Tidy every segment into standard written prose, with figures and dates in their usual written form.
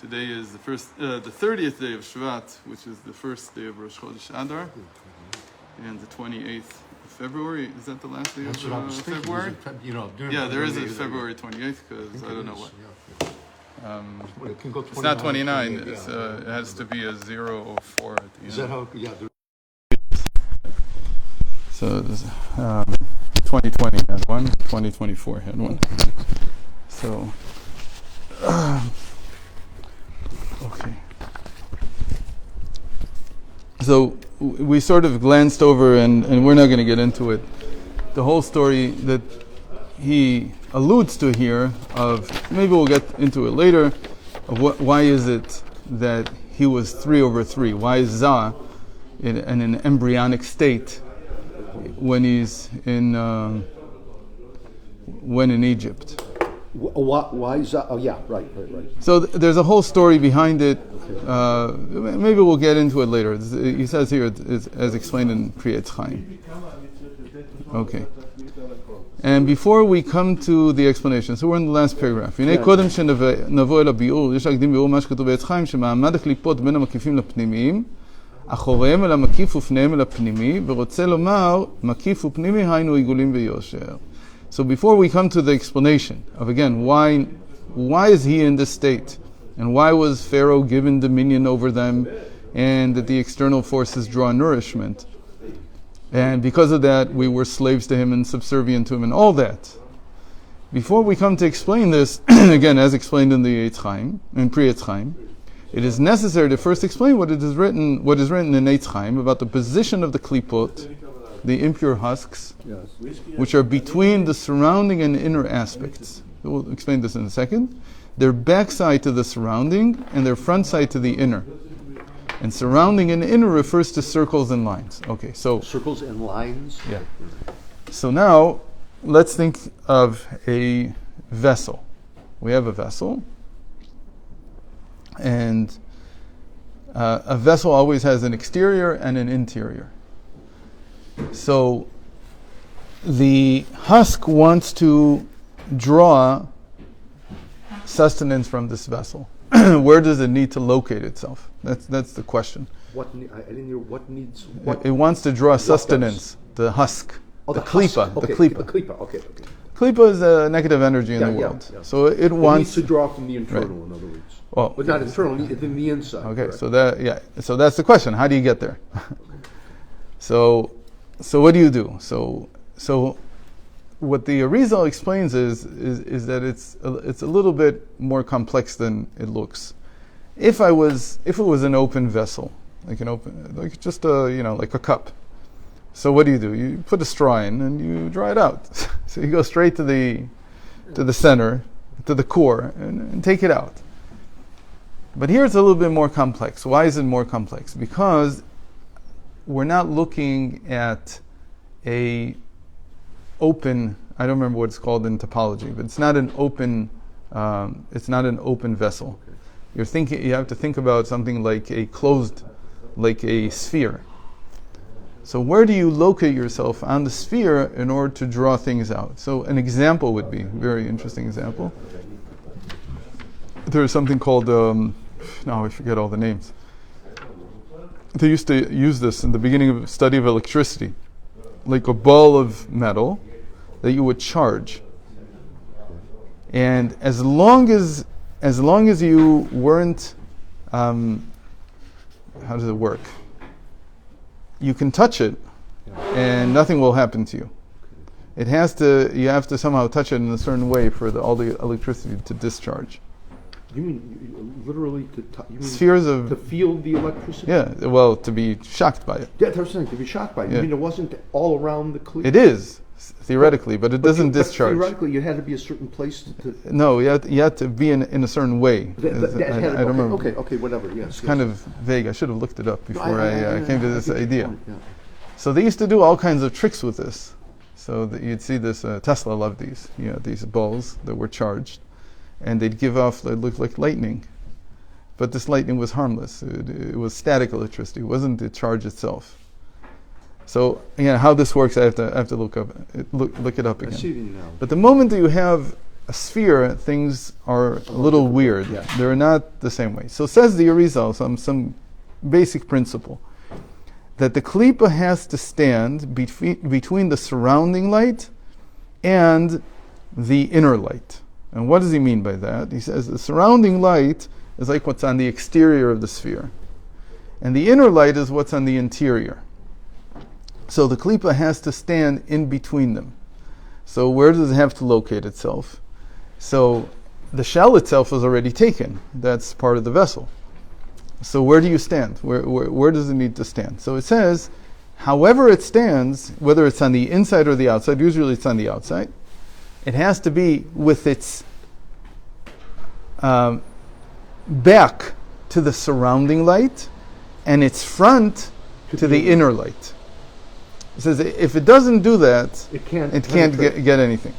Today is the 30th day of Shvat, which is the first day of Rosh Chodesh Adar, and the 28th of February. Is that the last day of February? There is a February 28th, because I don't know what. It's not 29. It has to be a 0 or 4 at the end. Is that how? Yeah. So 2020 had one, 2024 had one. So, okay. So we sort of glanced over, and we're not going to get into it, the whole story that he alludes to here of, maybe we'll get into it later, of why is it that he was 3/3? Why is Zah in an embryonic state when he's in Egypt? Why is that? Oh, yeah, right. So there's a whole story behind it. Maybe we'll get into it later. He says here, it's as explained in Kriyat Chaim. Okay. And before we come to the explanation, so we're in the last paragraph. הנה קודם שנבוא אל הביאור, יש להקדים ביאור מה שכתוב בעץ חיים, שמעמד הקליפות בין המקיפים לפנימיים, אחוריהם אל המקיף ופניהם אל הפנימי, ורוצה לומר, מקיף ופנימי היינו עיגולים ביושר. So before we come to the explanation of, again, why is he in this state? And why was Pharaoh given dominion over them, and that the external forces draw nourishment? And because of that, we were slaves to him and subservient to him and all that. Before we come to explain this, again, as explained in the Eitz Chaim, in Kriyat Chaim, it is necessary to first explain what is written in Eitz Chaim about the position of the klipot, the impure husks, which are between the surrounding and inner aspects. We'll explain this in a second. Their backside to the surrounding and their front side to the inner. And surrounding and inner refers to circles and lines. Okay, so circles and lines. Yeah. So now let's think of a vessel. We have a vessel, and a vessel always has an exterior and an interior. So the husk wants to draw sustenance from this vessel. Where does it need to locate itself? That's the question. What needs? It wants to draw sustenance. The husk, the klipa, the klipa. The klipa. Okay. Klipa is a negative energy in the world. Yeah. So it wants to draw from the internal, in other words. Well, but not internal, in the inside. Okay, correct. So that's the question. How do you get there? So what do you do? So what the Arizal explains is that it's a little bit more complex than it looks. If it was an open vessel, like a cup. So what do? You put a straw in and you draw it out. So you go straight to the center, to the core, and take it out. But here it's a little bit more complex. Why is it more complex? Because we're not looking at a open, I don't remember what it's called in topology, but it's not an open vessel. You have to think about something like a closed, like a sphere. So where do you locate yourself on the sphere in order to draw things out? So an example would be, a very interesting example. There's something called, now I forget all the names. They used to use this in the beginning of the study of electricity, like a ball of metal that you would charge. And as long as you weren't, how does it work? You can touch it, and nothing will happen to you. You have to somehow touch it in a certain way for all the electricity to discharge. You mean literally spheres of to feel the electricity? Yeah, well, to be shocked by it. Yeah, that's saying to be shocked by it. You mean it wasn't all around the clear? It is theoretically, but it doesn't discharge. Theoretically, you had to be a certain place to. No, you had to be in a certain way. I don't remember. Okay, whatever. Yes, it's kind of vague. I should have looked it up before I came to this idea. So they used to do all kinds of tricks with this. So that you'd see this. Tesla loved these. These balls that were charged, and they'd give off. They looked like lightning, but this lightning was harmless. It was static electricity. It wasn't the charge itself. So how this works, I have to look it up again. I see it now. But the moment that you have a sphere, things are a little weird. Yeah. They're not the same way. So says the Arizal, some basic principle, that the klipa has to stand between the surrounding light and the inner light. And what does he mean by that? He says the surrounding light is like what's on the exterior of the sphere, and the inner light is what's on the interior. So the klipa has to stand in between them. So where does it have to locate itself? So the shell itself is already taken. That's part of the vessel. So where do you stand? Where does it need to stand? So it says, however it stands, whether it's on the inside or the outside, usually it's on the outside, it has to be with its back to the surrounding light and its front to the inner light. It says if it doesn't do that, it can't get anything.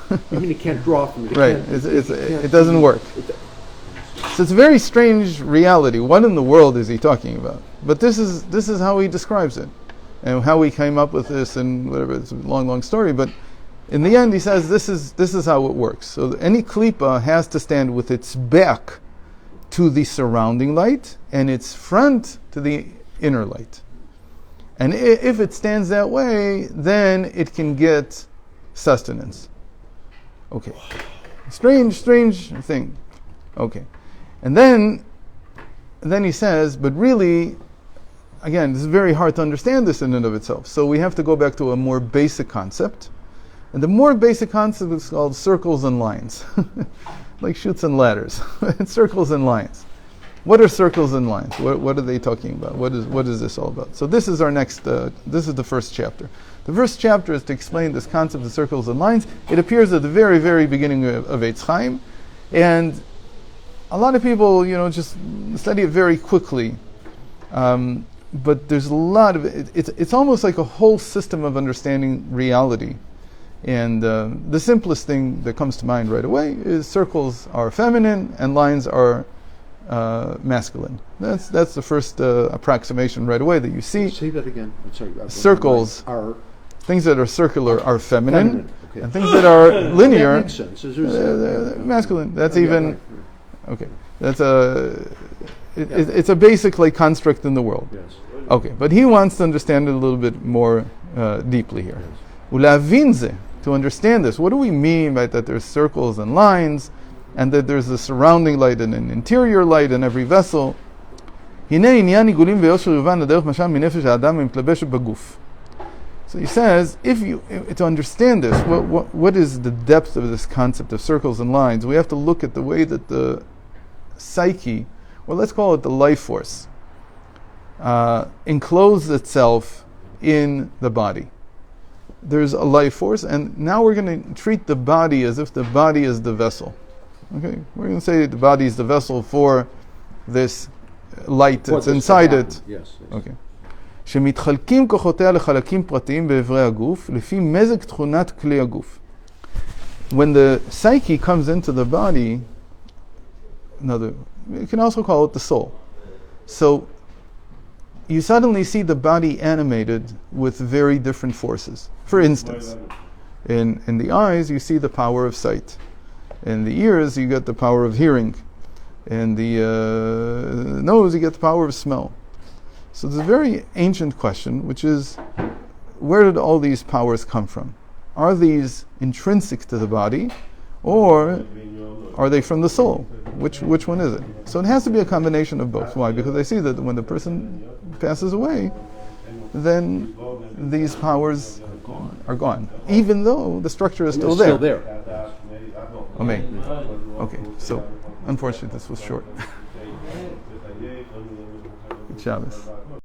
I mean, it can't draw from it. Right, it doesn't work. So it's a very strange reality. What in the world is he talking about? But this is how he describes it, and how he came up with this, and whatever. It's a long story. But in the end, he says this is how it works. So any klipa has to stand with its back to the surrounding light and its front to the inner light. And if it stands that way, then it can get sustenance. Okay. Strange thing. Okay. And then he says, but really, again, this is very hard to understand this in and of itself. So we have to go back to a more basic concept. And the more basic concept is called circles and lines. Like chutes and ladders. It's circles and lines. What are circles and lines? What are they talking about? What is this all about? So this is our next, this is the first chapter. The first chapter is to explain this concept of circles and lines. It appears at the very, very beginning of Eitz Chaim. And a lot of people, just study it very quickly. But there's a lot of it. It's almost like a whole system of understanding reality. And the simplest thing that comes to mind right away is circles are feminine and lines are masculine. That's the first approximation right away that you see. Say that again. I'm sorry. Circles are things that are circular are feminine, okay. and things that are linear that makes sense. masculine. That's even right. okay. That's it's a basic like construct in the world. Yes. Okay, but he wants to understand it a little bit more deeply here. Ulavin ze, to understand this, what do we mean by that there's circles and lines, and that there's a surrounding light and an interior light in every vessel? So he says, to understand this, what is the depth of this concept of circles and lines? We have to look at the way that the psyche, or let's call it the life force, encloses itself in the body. There's a life force, and now we're going to treat the body as if the body is the vessel. Okay, we're going to say the body is the vessel for this light that's inside it. Yes. Okay. שמתחלקים כוחותיה לחלקים פרטיים באיברי הגוף, לפי מזג תכונת כלי הגוף. When the psyche comes into the body, you can also call it the soul. So you suddenly see the body animated with very different forces. For instance, in the eyes, you see the power of sight. In the ears, you get the power of hearing. In the nose, you get the power of smell. So there's a very ancient question, which is, where did all these powers come from? Are these intrinsic to the body, or are they from the soul? Which one is it? So it has to be a combination of both. Why? Because I see that when the person passes away, then these powers are gone, even though the structure is still there. Still there. Amen. Okay, so unfortunately this was short. Good Shabbos.